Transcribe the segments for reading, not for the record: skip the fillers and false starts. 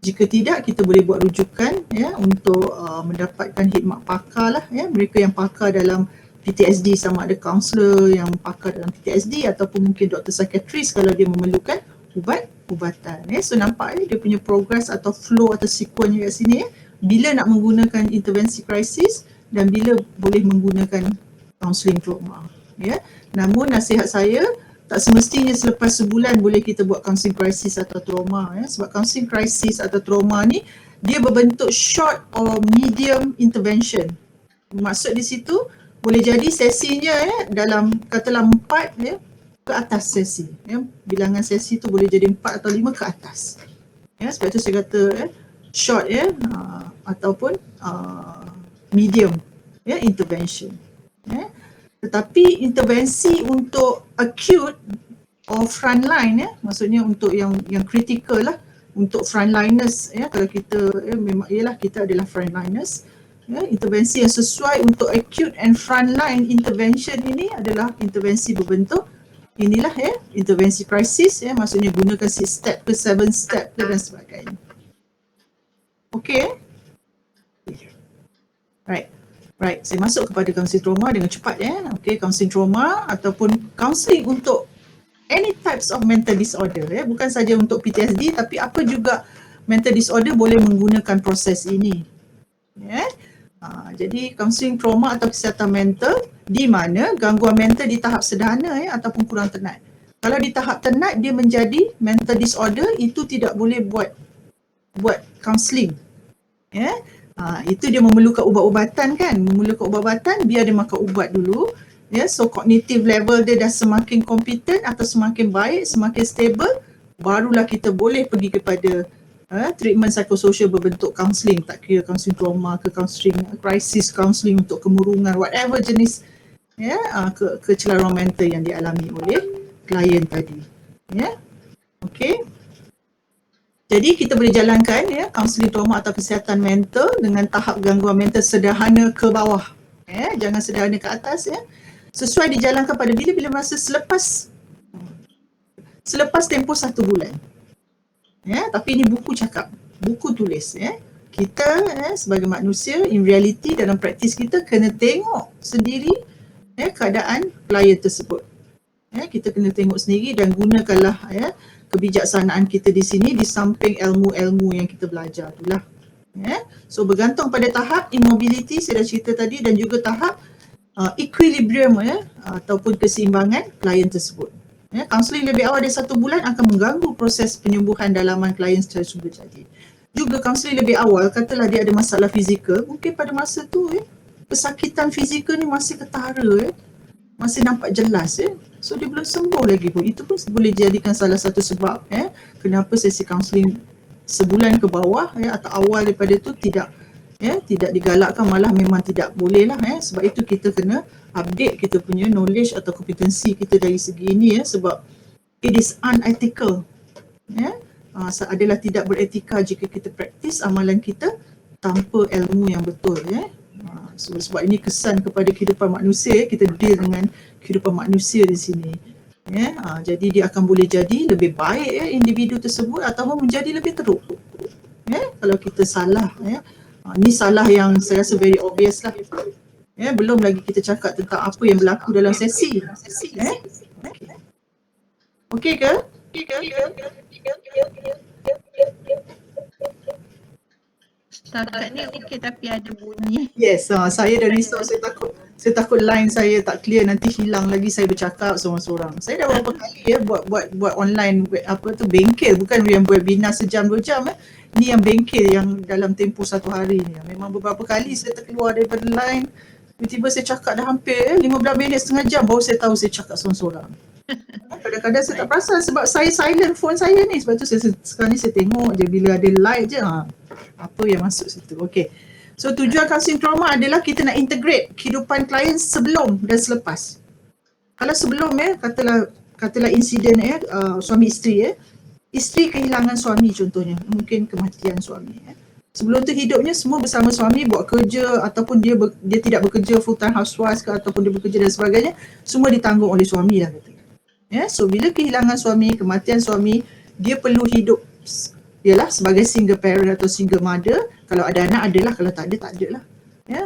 Jika tidak, kita boleh buat rujukan ya untuk mendapatkan khidmat pakar lah ya, mereka yang pakar dalam PTSD, sama ada kaunselor yang pakar dalam PTSD ataupun mungkin doktor psikiatris kalau dia memerlukan ubat-ubatan ya. So nampak dia punya progress atau flow atau sequence kat sini ya, bila nak menggunakan intervensi krisis dan bila boleh menggunakan counselling trauma ya. Namun nasihat saya, tak semestinya selepas sebulan boleh kita buat counselling crisis atau trauma ya. Sebab counselling crisis atau trauma ni dia berbentuk short or medium intervention. Maksud di situ boleh jadi sesinya ya dalam katalah 4 ya ke atas sesi ya. Bilangan sesi tu boleh jadi 4 atau 5 ke atas. Ya, sebab tu saya kata ya, short ya ataupun medium ya intervention. Ya. Tetapi intervensi untuk acute or frontline ya, maksudnya untuk yang critical lah, untuk frontliners ya, kalau kita memang ialah kita adalah frontliners ya, intervensi yang sesuai untuk acute and frontline intervention ini adalah intervensi berbentuk inilah ya, intervensi krisis ya, maksudnya gunakan 6 step ke 7 step ke dan sebagainya. Okey. Right, saya masuk kepada counselling trauma dengan cepat ya. Okey, counselling trauma ataupun counselling untuk any types of mental disorder ya, bukan saja untuk PTSD tapi apa juga mental disorder boleh menggunakan proses ini. Ya. Jadi counselling trauma atau kesihatan mental di mana gangguan mental di tahap sederhana ya ataupun kurang tenat. Kalau di tahap tenat dia menjadi mental disorder, itu tidak boleh buat counselling. Ya. Itu dia memerlukan ubat-ubatan kan, memerlukan ubat-ubatan, biar dia makan ubat dulu ya, so cognitive level dia dah semakin competent atau semakin baik, semakin stable, barulah kita boleh pergi kepada treatment psikososial berbentuk counselling, tak kira counselling trauma ke counselling crisis, counselling untuk kemurungan, whatever jenis ya kecelaruan mental yang dialami oleh klien tadi ya. Okey. Jadi kita boleh jalankan ya counselling trauma atau kesihatan mental dengan tahap gangguan mental sederhana ke bawah. Ya, jangan sederhana ke atas ya. Sesuai dijalankan pada bila-bila masa selepas tempoh 1 bulan. Ya, tapi ini buku cakap, buku tulis ya. Kita sebagai manusia in reality dalam praktis kita kena tengok sendiri ya keadaan klien tersebut. Ya, kita kena tengok sendiri dan gunakanlah ya kebijaksanaan kita di sini di samping ilmu-ilmu yang kita belajar itulah. Ya. So bergantung pada tahap immobility saya dah cerita tadi dan juga tahap equilibrium ya ataupun keseimbangan klien tersebut. Ya, kaunseling lebih awal dari 1 bulan akan mengganggu proses penyembuhan dalaman klien secara sumber jadi. Juga kaunseling lebih awal, katalah dia ada masalah fizikal, mungkin pada masa tu ya kesakitan fizikal ni masih ketara ya, masih nampak jelas ya. So dia belum sembuh lagi pun. Itu pun boleh jadikan salah satu sebab kenapa sesi kaunseling sebulan ke bawah atau awal daripada itu tidak digalakkan, malah memang tidak boleh lah sebab itu kita kena update kita punya knowledge atau kompetensi kita dari segi ini sebab it is unethical adalah tidak beretika jika kita praktis amalan kita tanpa ilmu yang betul sebab ini kesan kepada kehidupan manusia kita deal dengan kehidupan manusia di sini jadi dia akan boleh jadi lebih baik individu tersebut ataupun menjadi lebih teruk kalau kita salah ni salah yang saya rasa very obvious lah belum lagi kita cakap tentang apa yang berlaku dalam sesi okey ke? Setakat ni okey tapi ada bunyi. Yes, saya dah risau, saya takut line saya tak clear, nanti hilang lagi saya bercakap seorang-seorang. Saya dah berapa kali buat online bengkel, bukan yang webinar sejam 2 jam Ni yang bengkel yang dalam tempoh 1 hari ni. Memang beberapa kali saya terkeluar daripada line, tiba-tiba saya cakap dah hampir 15 minit, setengah jam baru saya tahu saya cakap seorang-seorang. Kadang-kadang saya tak perasan sebab saya silent phone saya ni, sebab tu sekarang ni saya tengok je bila ada light je apa yang masuk situ. Okey. So tujuan counselling trauma adalah kita nak integrate kehidupan klien sebelum dan selepas. Kalau sebelum katalah insiden suami isteri isteri kehilangan suami contohnya, mungkin kematian suami Sebelum tu hidupnya semua bersama suami, buat kerja ataupun dia tidak bekerja full time housewife ke ataupun dia bekerja dan sebagainya, semua ditanggung oleh suami lah kata. So bila kehilangan suami, kematian suami, dia perlu hidup ialah sebagai single parent atau single mother, kalau ada anak adalah, kalau tak ada tak ada lah.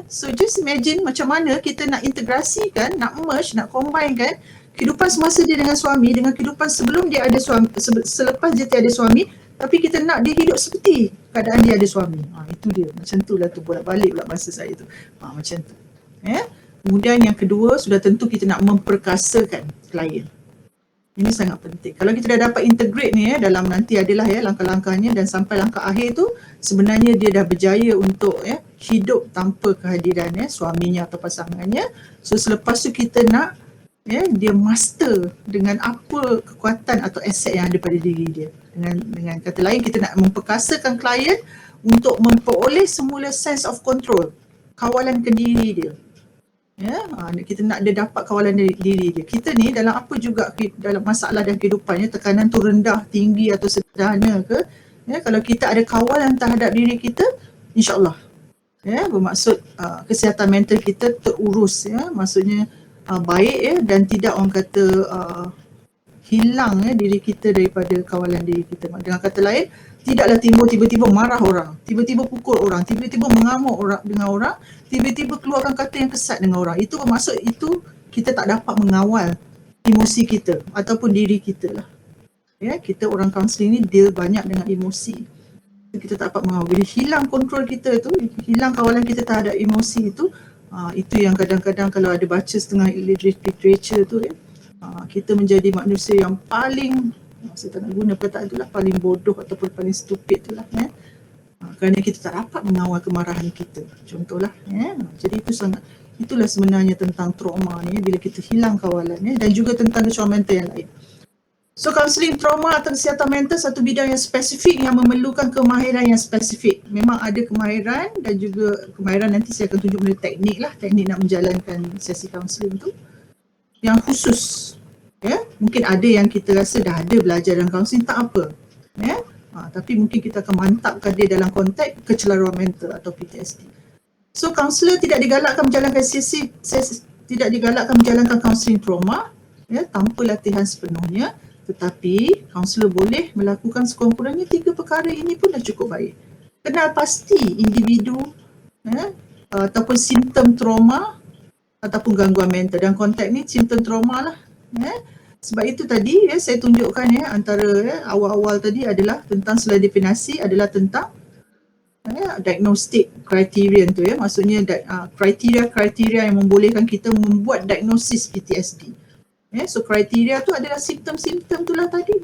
So just imagine macam mana kita nak integrasikan, nak merge, nak combine kan kehidupan semasa dia dengan suami dengan kehidupan sebelum dia ada suami, selepas dia tiada suami, tapi kita nak dia hidup seperti keadaan dia ada suami. Itu dia, macam tu lah tu, bolak-balik pula bahasa saya tu. Macam tu. Kemudian yang kedua, sudah tentu kita nak memperkasakan klien. Ini sangat penting. Kalau kita dah dapat integrate ni dalam nanti adalah langkah-langkahnya, dan sampai langkah akhir tu sebenarnya dia dah berjaya untuk hidup tanpa kehadiran suaminya atau pasangannya. So selepas tu kita nak dia master dengan apa kekuatan atau aset yang ada pada diri dia. Dengan kata lain, kita nak memperkasakan klien untuk memperoleh semula sense of control, kawalan ke diri dia. Kita nak dia dapat kawalan diri dia. Kita ni dalam apa juga, dalam masalah dan kehidupannya, tekanan tu rendah, tinggi atau sederhana ke, kalau kita ada kawalan terhadap diri kita, insyaAllah bermaksud kesihatan mental kita terurus, maksudnya baik dan tidak orang kata hilang diri kita daripada kawalan diri kita. Dengan kata lain, tidaklah tiba-tiba marah orang, tiba-tiba pukul orang, tiba-tiba mengamuk dengan orang, tiba-tiba keluarkan kata yang kesat dengan orang. Itu bermaksud itu kita tak dapat mengawal emosi kita ataupun diri kita lah. Kita orang kaunseling ni deal banyak dengan emosi. Kita tak dapat mengawal. Bila hilang kontrol kita tu, hilang kawalan kita terhadap emosi itu yang kadang-kadang kalau ada baca setengah literature tu kita menjadi manusia yang paling, saya tak nak guna perkataan itulah, paling bodoh ataupun paling stupid itulah kerana kita tak dapat mengawal kemarahan kita, contohlah jadi itulah sebenarnya tentang trauma ni, bila kita hilang kawalan dan juga tentang kecaman mental yang lain. So kaunseling trauma atau kesihatan mental satu bidang yang spesifik yang memerlukan kemahiran yang spesifik. Memang ada kemahiran, dan juga kemahiran nanti saya akan tunjuk benda teknik lah, teknik nak menjalankan sesi kaunseling tu yang khusus. Mungkin ada yang kita rasa dah ada belajar dalam kaunseling, tak apa. Tapi mungkin kita akan mantapkan dia dalam konteks kecelaruan mental atau PTSD. So kaunselor tidak digalakkan menjalankan tidak digalakkan menjalankan kaunseling trauma tanpa latihan sepenuhnya, tetapi kaunselor boleh melakukan sekurang-kurangnya 3 perkara ini pun dah cukup baik. Kenal pasti individu ataupun simptom trauma ataupun gangguan mental, dan konteks ni simptom trauma lah. Sebab itu tadi saya tunjukkan antara awal-awal tadi adalah tentang selain definisi adalah tentang diagnostic criterion tu maksudnya kriteria yang membolehkan kita membuat diagnosis PTSD. So kriteria tu adalah simptom-simptom tu lah tadi.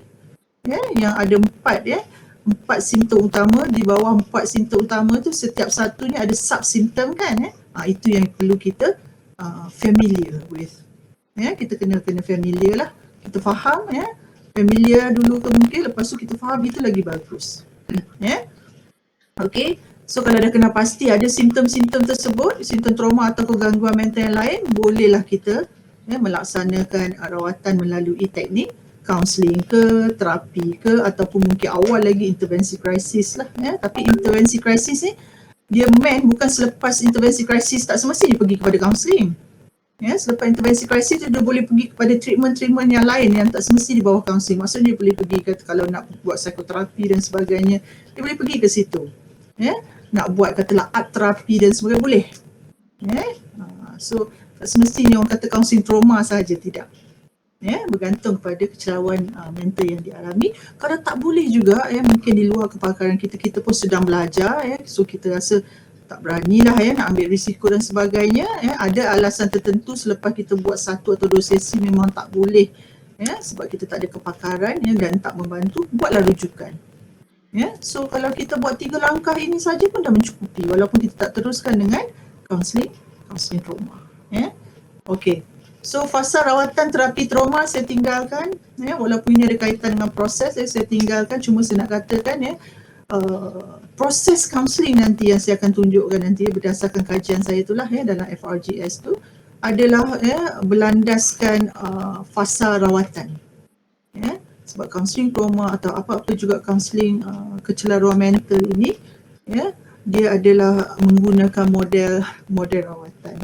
Yang ada 4 simptom utama, di bawah 4 simptom utama tu setiap satunya ada sub-simptom kan. Itu yang perlu kita familiar with. Kita kena familiar lah. Kita faham familiar dulu ke mungkin, lepas tu kita faham, itu lagi bagus. Okay, so kalau dah kena pasti ada simptom-simptom tersebut, simptom trauma atau gangguan mental yang lain, bolehlah kita melaksanakan rawatan melalui teknik kaunseling ke, terapi ke, ataupun mungkin awal lagi intervensi krisis lah. Tapi intervensi krisis ni dia bukan selepas intervensi krisis tak semestinya pergi kepada kaunseling. Selepas intervensi krisis tu dia boleh pergi kepada treatment yang lain yang tak semesti di bawah kaunseling. Maksudnya dia boleh pergi kalau nak buat psikoterapi dan sebagainya, dia boleh pergi ke situ. Nak buat katalah art terapi dan sebagainya, boleh. So tak semestinya orang kata kaunseling trauma sahaja, tidak. Bergantung kepada kecelaruan mental yang dialami. Kalau tak boleh juga mungkin di luar kepakaran kita pun sedang belajar so kita rasa tak beranilah nak ambil risiko dan sebagainya. Ada alasan tertentu selepas kita buat 1 atau 2 sesi memang tak boleh sebab kita tak ada kepakaran dan tak membantu, buatlah rujukan. So kalau kita buat 3 langkah ini saja pun dah mencukupi, walaupun kita tak teruskan dengan kaunseling trauma. Okey. So fasa rawatan terapi trauma saya tinggalkan, walaupun ini ada kaitan dengan proses, saya tinggalkan, cuma saya nak katakan proses kaunseling nanti yang saya akan tunjukkan nanti berdasarkan kajian saya itulah dalam FRGS tu adalah berlandaskan fasa rawatan. Sebab kaunseling trauma atau apa-apa juga kaunseling kecelaruan mental ini dia adalah menggunakan model rawatan.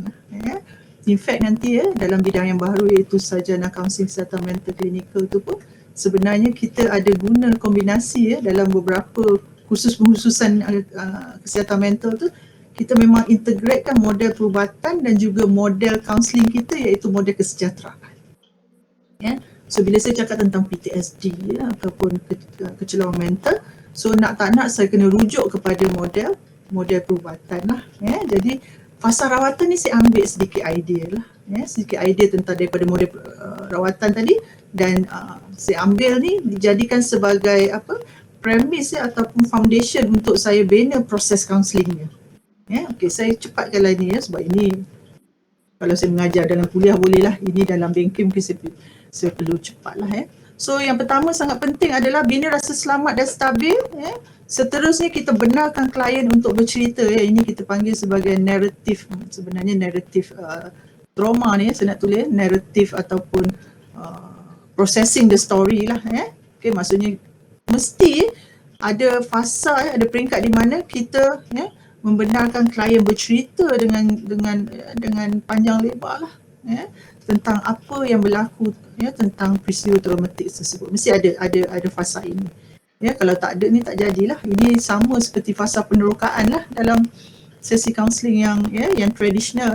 In fact nanti dalam bidang yang baru iaitu sarjana kaunseling kesihatan mental klinikal tu pun sebenarnya kita ada guna kombinasi dalam beberapa khusus-khususan kesihatan mental tu, kita memang integratekan model perubatan dan juga model kaunseling kita, iaitu model kesejahteraan. So bila saya cakap tentang PTSD ataupun kecelakaan mental, so nak tak nak saya kena rujuk kepada model perubatan lah. Jadi fasa rawatan ni saya ambil sedikit idea lah, sedikit idea tentang daripada model rawatan tadi, dan saya ambil ni dijadikan sebagai premis ataupun foundation untuk saya bina proses kaunselingnya. Okey, saya cepatkanlah ni sebab ini kalau saya mengajar dalam kuliah bolehlah, ini dalam banking mungkin saya perlu cepatlah. So yang pertama sangat penting adalah bina rasa selamat dan stabil. Seterusnya kita benarkan klien untuk bercerita. Ini kita panggil sebagai narrative, sebenarnya narrative trauma ni saya nak tulis narrative ataupun processing the story lah. Okay, maksudnya mesti ada fasa, ada peringkat di mana kita membenarkan klien bercerita dengan panjang lebar lah, tentang apa yang berlaku, tentang peristiwa traumatik tersebut. Mesti ada fasa ini. Kalau tak ada ni tak jadilah. Ini sama seperti fasa penerokaan lah dalam sesi kaunseling yang tradisional.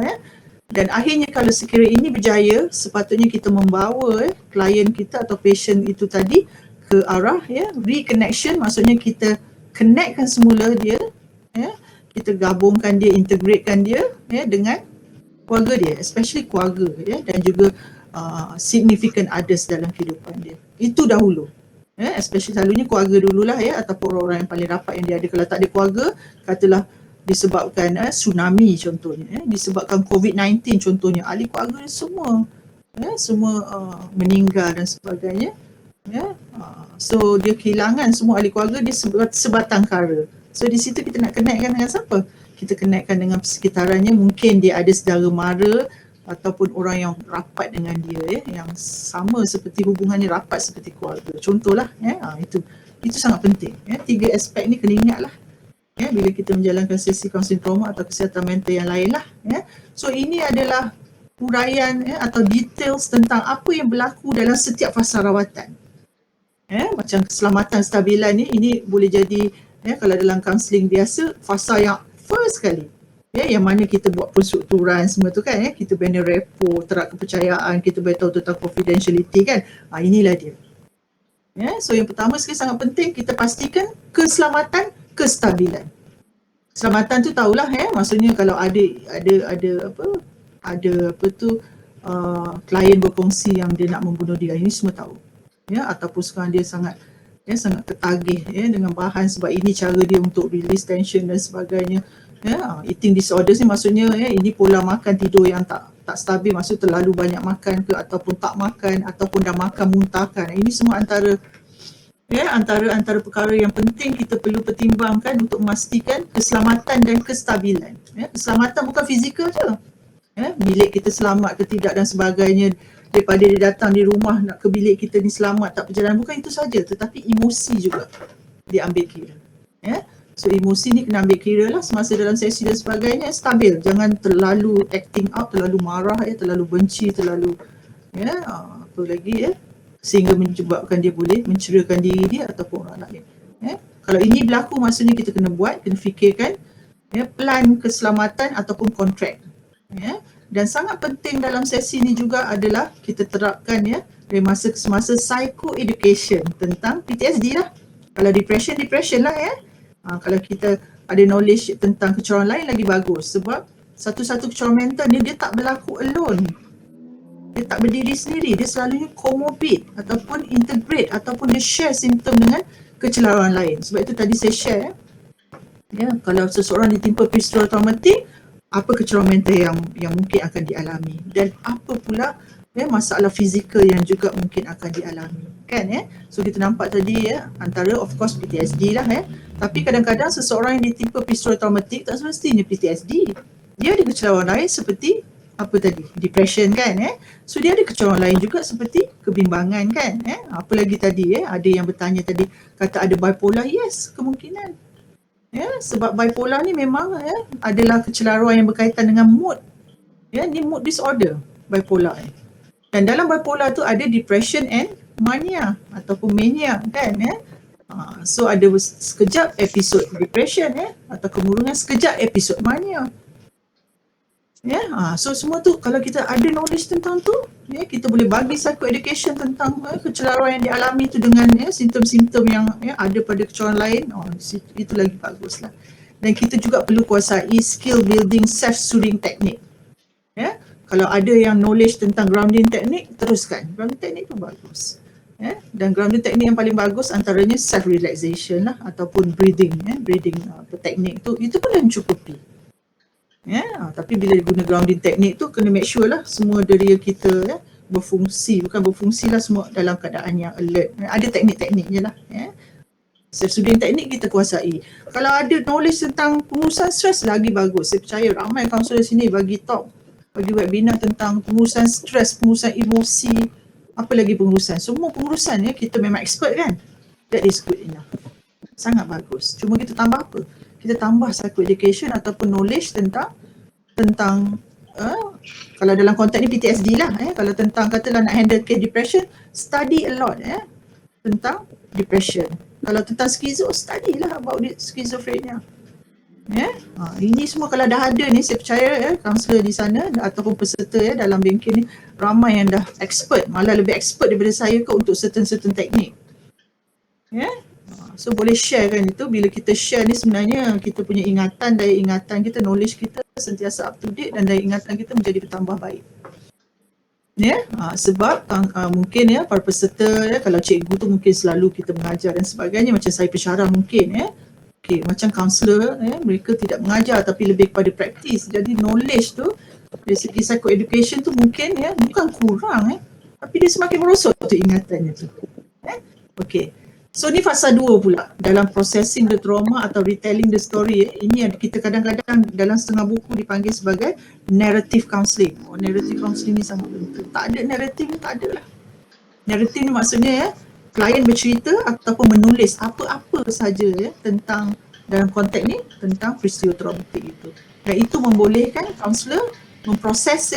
Dan akhirnya kalau sekiranya ini berjaya, sepatutnya kita membawa klien kita atau patient itu tadi ke arah reconnection, maksudnya kita connectkan semula dia, kita gabungkan dia, integratekan dia dengan keluarga dia, especially keluarga dan juga significant others dalam kehidupan dia. Itu dahulu. Especially selalunya keluarga dululah ataupun orang-orang yang paling rapat yang dia ada. Kalau tak ada keluarga, katalah disebabkan tsunami contohnya, disebabkan COVID-19 contohnya, ahli keluarga semua meninggal dan sebagainya. So dia kehilangan semua ahli keluarga dia sebatang kara. So di situ kita nak connectkan dengan siapa? Kita connectkan dengan sekitarannya, mungkin dia ada saudara mara ataupun orang yang rapat dengan dia, yang sama seperti hubungannya rapat seperti keluarga. Contohlah, itu sangat penting. Tiga aspek ni kena ingatlah. Bila kita menjalankan sesi kaunseling trauma atau kesihatan mental yang lain lah. So ini adalah huraian atau details tentang apa yang berlaku dalam setiap fasa rawatan. Macam keselamatan stabilan ni, ini boleh jadi kalau dalam kaunseling biasa, fasa yang first sekali. Yang mana kita buat penstrukturan semua tu kan, kita bina rapport, terak kepercayaan, kita beritahu tentang confidentiality kan. Inilah dia. So yang pertama sekali sangat penting kita pastikan keselamatan, kestabilan. Keselamatan tu tahulah, maksudnya kalau ada klien berkongsi yang dia nak membunuh diri, ini semua tahu. Ataupun sekarang dia sangat ketagih dengan bahan sebab ini cara dia untuk release tension dan sebagainya. Eating disorders ni maksudnya ini pola makan tidur yang tak stabil, maksud terlalu banyak makan ke ataupun tak makan ataupun dah makan muntahkan. Ini semua antara perkara yang penting kita perlu pertimbangkan untuk memastikan keselamatan dan kestabilan. Keselamatan bukan fizikal je. Bilik kita selamat ke tidak dan sebagainya, daripada dia datang di rumah nak ke bilik kita ni selamat tak perjalanan, bukan itu saja, tetapi emosi juga dia ambil kira. So emosi ni kena ambil kira lah semasa dalam sesi dan sebagainya, stabil. Jangan terlalu acting out, terlalu marah, terlalu benci, terlalu apa lagi sehingga menyebabkan dia boleh mencerakan diri dia ataupun orang lain. Kalau ini berlaku, maksudnya kita kena fikirkan plan keselamatan ataupun kontrak. Dan sangat penting dalam sesi ni juga adalah kita terapkan dari masa ke semasa psycho-education tentang PTSD lah. Kalau depression lah kalau kita ada knowledge tentang kecoran lain lagi bagus, sebab satu-satu kecoran mental ni dia tak berlaku alone. Dia tak berdiri sendiri, dia selalunya comorbid ataupun integrate ataupun dia share simptom dengan kecelakaan lain. Sebab itu tadi saya share kalau seseorang ditimpa peristiwa traumatik, apa kecelakaan mental yang mungkin akan dialami dan apa pula masalah fizikal yang juga mungkin akan dialami kan. So kita nampak tadi antara of course PTSD lah tapi kadang-kadang seseorang yang ditimpa peristiwa traumatik tak semestinya PTSD. Dia ada kecelakaan lain seperti apa tadi, depression kan. So dia ada kecelakaan lain juga seperti kebimbangan kan. Apa lagi tadi ada yang bertanya tadi kata ada bipolar. Yes, kemungkinan. Sebab bipolar ni memang adalah kecelaruan yang berkaitan dengan mood. Ni mood disorder bipolar. Dan dalam bipolar tu ada depression and mania ataupun mania kan so ada sekejap episod depression atau kemurungan, sekejap episod mania. So semua tu kalau kita ada knowledge tentang tu, kita boleh bagi psychoeducation tentang kecelaruan yang dialami tu dengan simptom-simptom yang ada pada kecoran lain. Itu lagi bagus lah. Dan kita juga perlu kuasai skill building self-soothing technique. Kalau ada yang knowledge tentang grounding technique, teruskan. Grounding technique tu bagus. Dan grounding technique yang paling bagus antaranya self-relaxation lah ataupun breathing. Breathing teknik tu, itu pun dah mencukupi. Tapi bila guna grounding technique tu kena make sure lah semua deria kita berfungsi, bukan berfungsi lah, semua dalam keadaan yang alert. Ada teknik-tekniknya lah. Self-soothing teknik kita kuasai. Kalau ada knowledge tentang pengurusan stres, lagi bagus. Saya percaya ramai kaunselor sini bagi talk, bagi webinar tentang pengurusan stres, pengurusan emosi, apa lagi pengurusan. Semua pengurusan kita memang expert kan. That is good enough. Sangat bagus. Cuma kita tambah apa? Kita tambah psychoeducation ataupun knowledge tentang kalau dalam konteks ni PTSD lah. Kalau tentang katalah nak handle case depression, study a lot tentang depression. Kalau tentang skizo, study lah about schizophrenia. Ini semua kalau dah ada ni, saya percaya kaunselor di sana ataupun peserta dalam bengkel ni ramai yang dah expert, malah lebih expert daripada saya untuk certain teknik. So boleh share kan itu. Bila kita share ni sebenarnya kita punya ingatan, daya ingatan kita, knowledge kita sentiasa up to date dan daya ingatan kita menjadi bertambah baik. Sebab mungkin para peserta kalau cikgu tu mungkin selalu kita mengajar dan sebagainya, macam saya pensyarah mungkin macam kaunselor mereka tidak mengajar tapi lebih kepada praktis. Jadi knowledge tu dari segi psychoeducation tu mungkin bukan kurang tapi dia semakin merosot tu ingatannya tu. So ni fasa 2 pula dalam processing the trauma atau retelling the story. Ini yang kita kadang-kadang dalam setengah buku dipanggil sebagai narrative counselling. Narrative counselling ni sangat penting. Tak ada narrative ni tak ada lah. Narrative ni maksudnya klien bercerita ataupun menulis apa-apa saja tentang, dalam konteks ni, tentang peristiwa traumatik itu. Dan itu membolehkan kaunselor memproses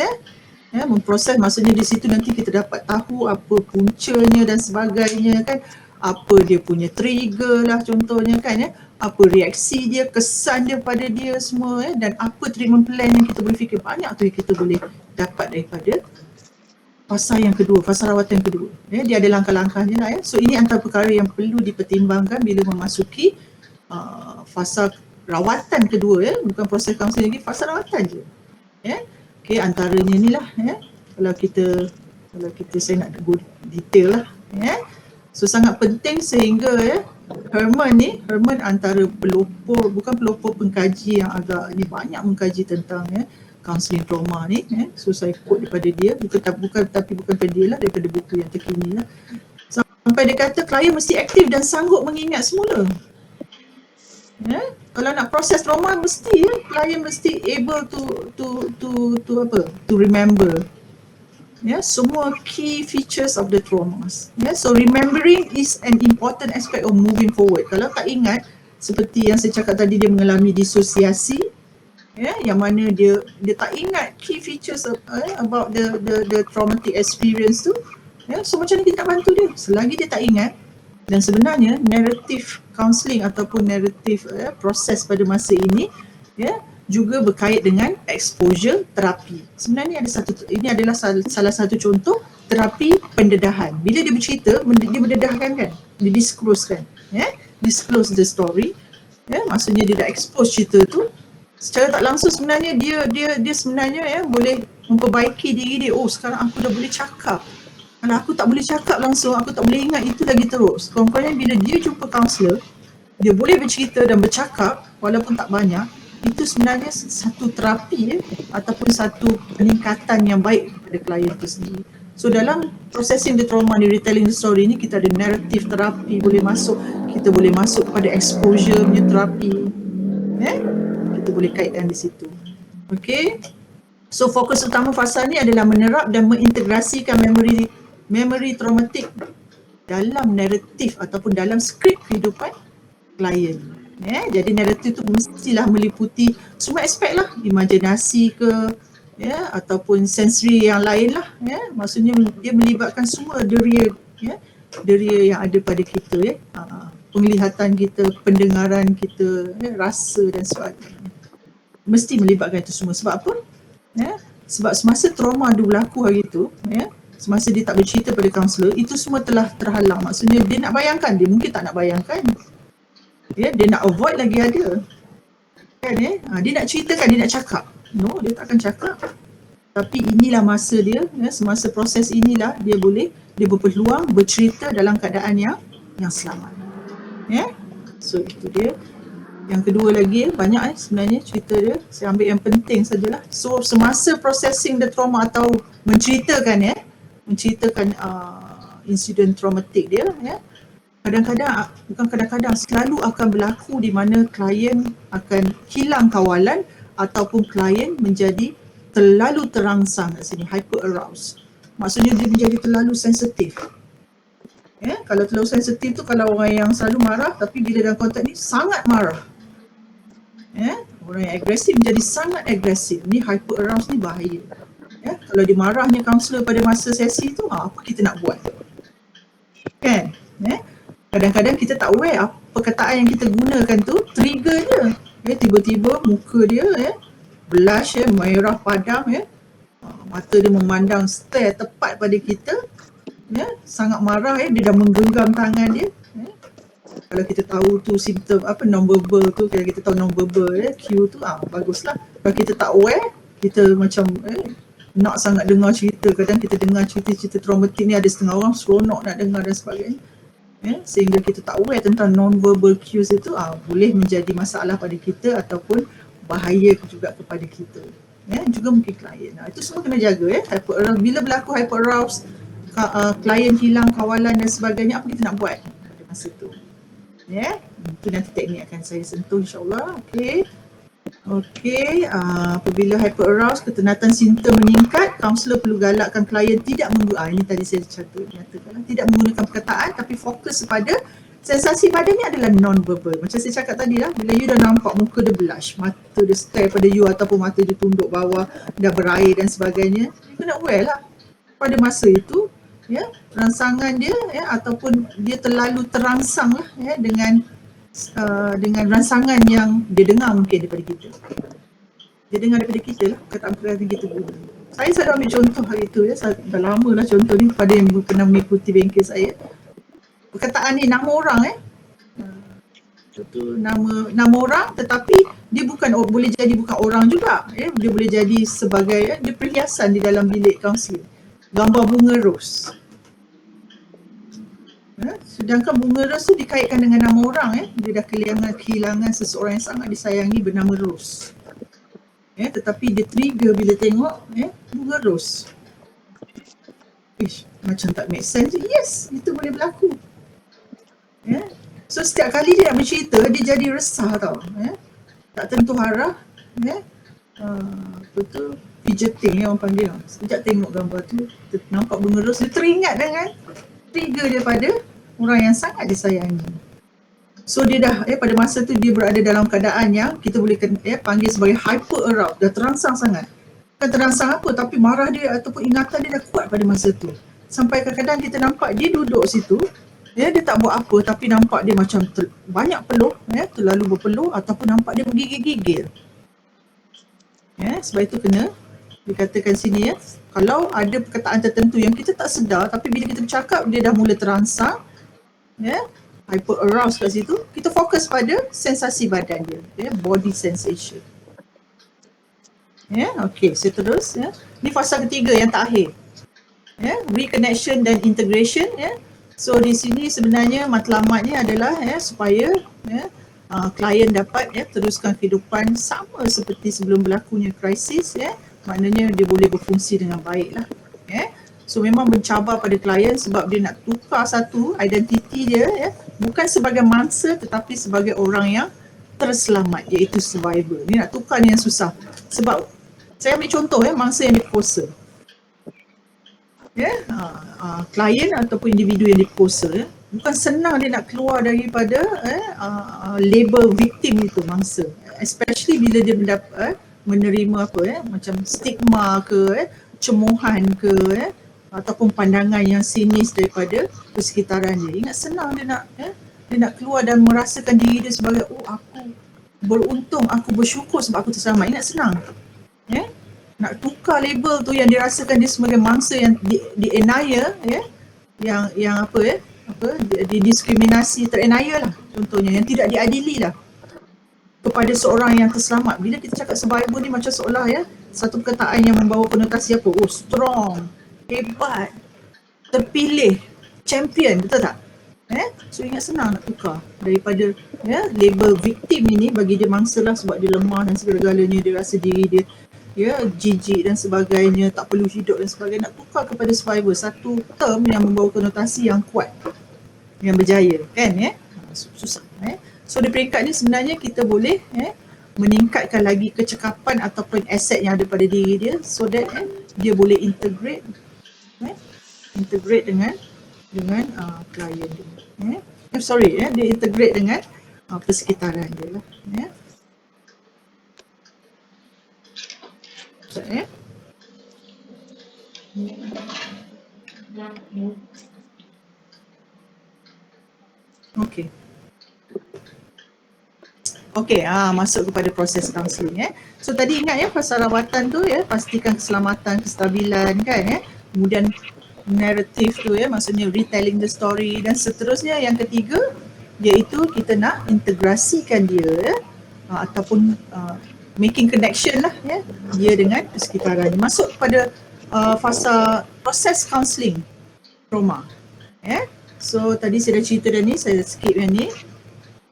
memproses, maksudnya di situ nanti kita dapat tahu apa puncanya dan sebagainya kan. Apa dia punya trigger lah contohnya kan apa reaksi dia, kesan dia pada dia semua dan apa treatment plan yang kita boleh fikir. Banyak tu yang kita boleh dapat daripada fasa yang kedua, fasa rawatan yang kedua. Dia ada langkah-langkahnya lah So ini antara perkara yang perlu dipertimbangkan bila memasuki fasa rawatan kedua bukan proses kaunseling lagi, fasa rawatan je. Antaranya ni lah kalau kita saya nak go detail lah So sangat penting sehingga Herman antara pelopor, bukan pelopor pengkaji yang agak banyak mengkaji tentang counselling trauma ni. So saya quote daripada dia, bukan daripada dia lah, daripada buku yang terkini lah. Sampai dia kata klien mesti aktif dan sanggup mengingat semula. Kalau nak proses trauma mesti klien mesti able to remember. Semua key features of the traumas. So remembering is an important aspect of moving forward. Kalau tak ingat, seperti yang saya cakap tadi, dia mengalami disosiasi, yang mana dia tak ingat key features about the traumatic experience tu. So macam mana kita nak bantu dia? Selagi dia tak ingat, dan sebenarnya narrative counselling ataupun narrative proses pada masa ini juga berkait dengan exposure terapi. Sebenarnya ini adalah salah satu contoh terapi pendedahan. Bila dia bercerita, dia berdedahkan kan, dia disclose kan, disclose the story. Maksudnya dia dah expose cerita tu. Secara tak langsung sebenarnya dia sebenarnya boleh memperbaiki diri dia. Sekarang aku dah boleh cakap. Kalau aku tak boleh cakap langsung, aku tak boleh ingat itu lagi terus. Kurang-kurangnya bila dia jumpa kaunselor, dia boleh bercerita dan bercakap walaupun tak banyak. Itu sebenarnya satu terapi ataupun satu peningkatan yang baik pada klien itu sendiri. So dalam processing the trauma ni, retelling the story ni, kita ada narrative terapi boleh masuk, kita boleh masuk pada exposure punya terapi. Kita boleh kaitkan di situ. So fokus utama fasa ni adalah menerap dan mengintegrasikan memori traumatik dalam naratif ataupun dalam skrip kehidupan klien. Jadi naratif tu mestilah meliputi semua aspek lah, imajinasi ke ataupun sensori yang lain lah. Maksudnya dia melibatkan semua deria deria yang ada pada kita, penglihatan kita, pendengaran kita, rasa dan sebagainya. Mesti melibatkan itu semua. Sebab apa? Sebab semasa trauma tu berlaku hari tu, semasa dia tak bercerita pada kaunselor, itu semua telah terhalang. Maksudnya dia nak bayangkan, dia mungkin tak nak bayangkan. Dia nak avoid lagi ada. Kan dia nak ceritakan, dia nak cakap. No, dia tak akan cakap. Tapi inilah masa dia, semasa proses inilah dia berpeluang bercerita dalam keadaan yang selamat. So itu dia. Yang kedua lagi, banyak sebenarnya cerita dia. Saya ambil yang penting sajalah. So semasa processing the trauma atau menceritakan insiden traumatik dia, kadang-kadang, bukan kadang-kadang, selalu akan berlaku di mana klien akan hilang kawalan ataupun klien menjadi terlalu terangsang kat sini, hyper aroused. Maksudnya dia menjadi terlalu sensitif. Kalau terlalu sensitif tu kalau orang yang selalu marah, tapi bila dalam konteks ni sangat marah. Orang yang agresif menjadi sangat agresif. Ni hyper aroused ni bahaya. Kalau dia marahnya kaunselor pada masa sesi tu, apa kita nak buat? Kan? Kadang-kadang kita tak aware apa perkataan yang kita gunakan tu trigger dia. Tiba-tiba muka dia blush, merah padam, mata dia memandang stare tepat pada kita, sangat marah, dia dah menggenggam tangan dia. Kalau kita tahu tu simptom non-verbal tu, kalau kita tahu non-verbal cue tu, baguslah. Kalau kita tak aware, kita macam nak sangat dengar cerita. Kadang kita dengar cerita-cerita traumatik ni, ada setengah orang seronok nak dengar dan sebagainya. Sehingga kita tak aware tentang non-verbal cues itu, boleh menjadi masalah pada kita ataupun bahaya juga kepada kita. Juga mungkin klien. Itu semua kena jaga. Hyper aroused. Bila berlaku hyper aroused, klien hilang kawalan dan sebagainya, apa kita nak buat pada masa tu? Itu nanti teknik akan saya sentuh insyaAllah. Okey, apabila hyper aroused, ketenatan simptom meningkat, kaunselor perlu galakkan klien tidak menggunakan, ini tadi saya nyatakan, tidak menggunakan perkataan tapi fokus kepada sensasi badannya adalah non-verbal. Macam saya cakap tadi lah, bila you dah nampak muka dia blush, mata dia stare pada you ataupun mata dia tunduk bawah, dah berair dan sebagainya, you kena aware lah pada masa itu, rangsangan dia ataupun dia terlalu terangsang lah dengan rangsangan yang dia dengar mungkin daripada kita. Dia dengar daripada kita lah, perkataan-perkataan kita guna. Saya selalu ambil contoh hari itu, dah lama lah contoh ni kepada yang pernah mengikuti bengkel saya. Perkataan ni nama orang contoh nama orang, tetapi dia boleh jadi bukan orang juga. Dia boleh jadi sebagai dia perhiasan di dalam bilik kaunseling. Gambar bunga ros. Sedangkan bunga ros tu dikaitkan dengan nama orang. Dia dah kehilangan seseorang yang sangat disayangi bernama Ros. Tetapi dia trigger bila tengok bunga ros. Macam tak make sense. Yes, itu boleh berlaku. So setiap kali dia nak bercerita, dia jadi resah tau. Tak tentu arah. Betul, fidgeting orang panggil. Sekejap tengok gambar tu, nampak bunga ros, dia teringat dengan trigger daripada orang yang sangat disayangi. So dia dah pada masa tu dia berada dalam keadaan yang kita boleh panggil sebagai hyper aroused, dah terangsang sangat. Bukan terangsang apa, tapi marah dia ataupun ingatan dia dah kuat pada masa tu. Sampai kadang-kadang kita nampak dia duduk situ, dia tak buat apa, tapi nampak dia macam banyak peluh, terlalu berpeluh ataupun nampak dia menggigil-gigil. Sebab itu kena dikatakan sini kalau ada perkataan tertentu yang kita tak sedar, tapi bila kita bercakap dia dah mula terangsang, hyper aroused kat situ, kita fokus pada sensasi badan dia, body sensation. Okey, saya terus. Ni fasa ketiga yang terakhir. Reconnection dan integration. So di sini sebenarnya matlamatnya adalah supaya klien dapat teruskan kehidupan sama seperti sebelum berlakunya krisis. Maknanya dia boleh berfungsi dengan baik lah. So memang mencabar pada klien sebab dia nak tukar satu identiti dia, bukan sebagai mangsa tetapi sebagai orang yang terselamat, iaitu survivor. Ni nak tukar ni yang susah. Sebab saya ambil contoh mangsa yang diperkosa. Klien ataupun individu yang diperkosa, bukan senang dia nak keluar daripada label victim itu mangsa, especially bila dia menerima macam stigma ke, cemohan ke, ataupun pandangan yang sinis daripada persekitaran dia. Ingat, senang dia nak keluar dan merasakan diri dia sebagai, oh aku beruntung, aku bersyukur sebab aku terselamat. Ingat, senang. Nak tukar label tu yang dirasakan dia sebagai mangsa yang dianiaya, yang didiskriminasi, teraniaya lah contohnya, yang tidak diadili lah kepada seorang yang terselamat. Bila kita cakap survivor ni macam seolah satu perkataan yang membawa konotasi apa? Oh, strong, hebat, terpilih, champion, betul tak? So ingat, senang nak tukar daripada label victim ini bagi dia mangsa lah sebab dia lemah dan segala-galanya, dia rasa diri dia jijik dan sebagainya, tak perlu hidup dan sebagainya. Nak tukar kepada survivor, satu term yang membawa konotasi yang kuat, yang berjaya, kan? Susah. So di peringkat ni sebenarnya kita boleh meningkatkan lagi kecekapan ataupun aset yang ada pada diri dia, so that dia boleh integrate dengan klien dia. Dia integrate dengan persekitaran dia lah. Okey, masuk kepada proses counselling. So tadi ingat pasal rawatan tu pastikan keselamatan, kestabilan, kan, kemudian narrative tu maksudnya retelling the story, dan seterusnya yang ketiga iaitu kita nak integrasikan dia ataupun making connection lah dia dengan persekitaran. Masuk pada fasa proses counselling trauma. So tadi saya dah cerita dah ni, saya skip yang ni.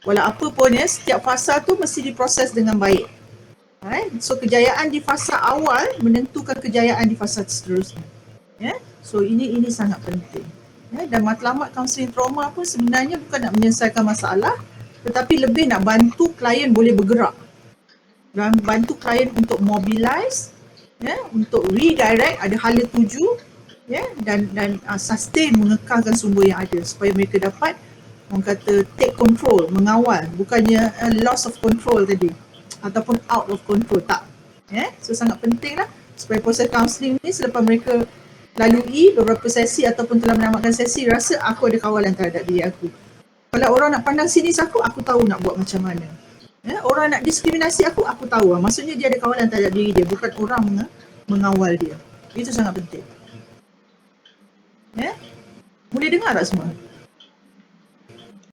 Walau apa pun setiap fasa tu mesti diproses dengan baik. So kejayaan di fasa awal menentukan kejayaan di fasa seterusnya. So ini sangat penting. Dan matlamat counselling trauma pun sebenarnya bukan nak menyelesaikan masalah, tetapi lebih nak bantu klien boleh bergerak dan bantu klien untuk mobilize, untuk redirect, ada hala tuju, dan sustain, mengekalkan sumber yang ada supaya mereka dapat, orang kata, take control, mengawal, bukannya loss of control tadi ataupun out of control, tak. So sangat penting lah supaya proses counselling ni selepas mereka lalui beberapa sesi ataupun telah menamatkan sesi, rasa aku ada kawalan terhadap diri aku. Kalau orang nak pandang sinis aku tahu nak buat macam mana. Orang nak diskriminasi aku tahu. Maksudnya dia ada kawalan terhadap diri dia, bukan orang mengawal dia. Itu sangat penting. Boleh dengar tak semua?